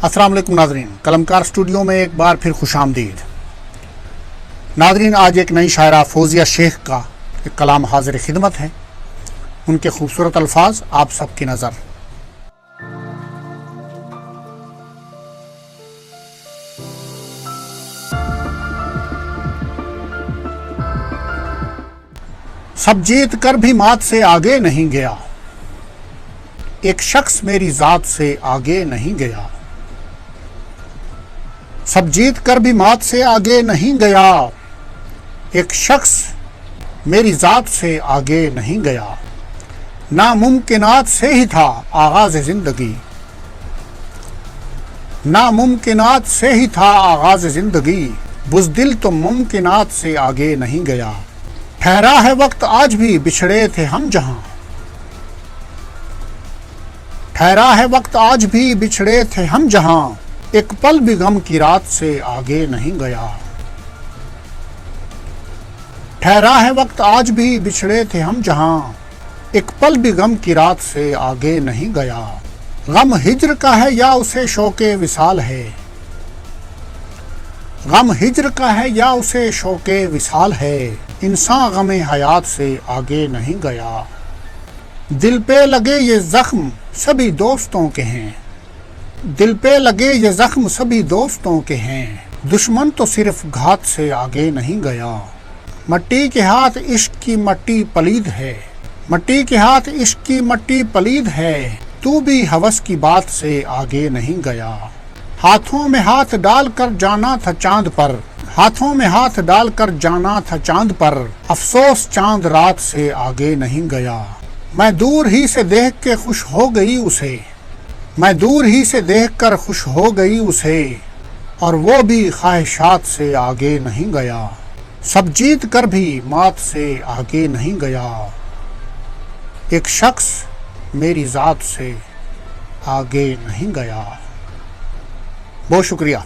السلام علیکم ناظرین، قلمکار اسٹوڈیو میں ایک بار پھر خوش آمدید۔ ناظرین، آج ایک نئی شاعرہ فوزیہ شیخ کا ایک کلام حاضر خدمت ہے۔ ان کے خوبصورت الفاظ آپ سب کی نظر۔ سب جیت کر بھی مات سے آگے نہیں گیا، ایک شخص میری ذات سے آگے نہیں گیا۔ سب جیت کر بھی مات سے آگے نہیں گیا، ایک شخص میری ذات سے آگے نہیں گیا۔ ناممکنات سے ہی تھا آغاز زندگی، ناممکنات سے ہی تھا آغاز زندگی، بزدل تو ممکنات سے آگے نہیں گیا۔ ٹھہرا ہے وقت آج بھی بچھڑے تھے ہم جہاں، ٹھہرا ہے وقت آج بھی بچھڑے تھے ہم جہاں، ایک پل بھی غم کی رات سے آگے نہیں گیا۔ ٹھہرا ہے وقت آج بھی بچھڑے تھے ہم جہاں، ایک پل بھی غم کی رات سے آگے نہیں گیا۔ غم ہجر کا ہے یا اسے شوق وصال ہے، غم ہجر کا ہے یا اسے شوق وصال ہے، انسان غم حیات سے آگے نہیں گیا۔ دل پہ لگے یہ زخم سبھی دوستوں کے ہیں، دل پہ لگے یہ زخم سبھی دوستوں کے ہیں، دشمن تو صرف گھات سے آگے نہیں گیا۔ مٹی کے ہاتھ عشق کی مٹی پلید ہے، مٹی کے ہاتھ عشق کی مٹی پلید ہے، تو بھی ہوس کی بات سے آگے نہیں گیا۔ ہاتھوں میں ہاتھ ڈال کر جانا تھا چاند پر، ہاتھوں میں ہاتھ ڈال کر جانا تھا چاند پر، افسوس چاند رات سے آگے نہیں گیا۔ میں دور ہی سے دیکھ کے خوش ہو گئی اسے، میں دور ہی سے دیکھ کر خوش ہو گئی اسے، اور وہ بھی خواہشات سے آگے نہیں گیا۔ سب جیت کر بھی مات سے آگے نہیں گیا، ایک شخص میری ذات سے آگے نہیں گیا۔ بہت شکریہ۔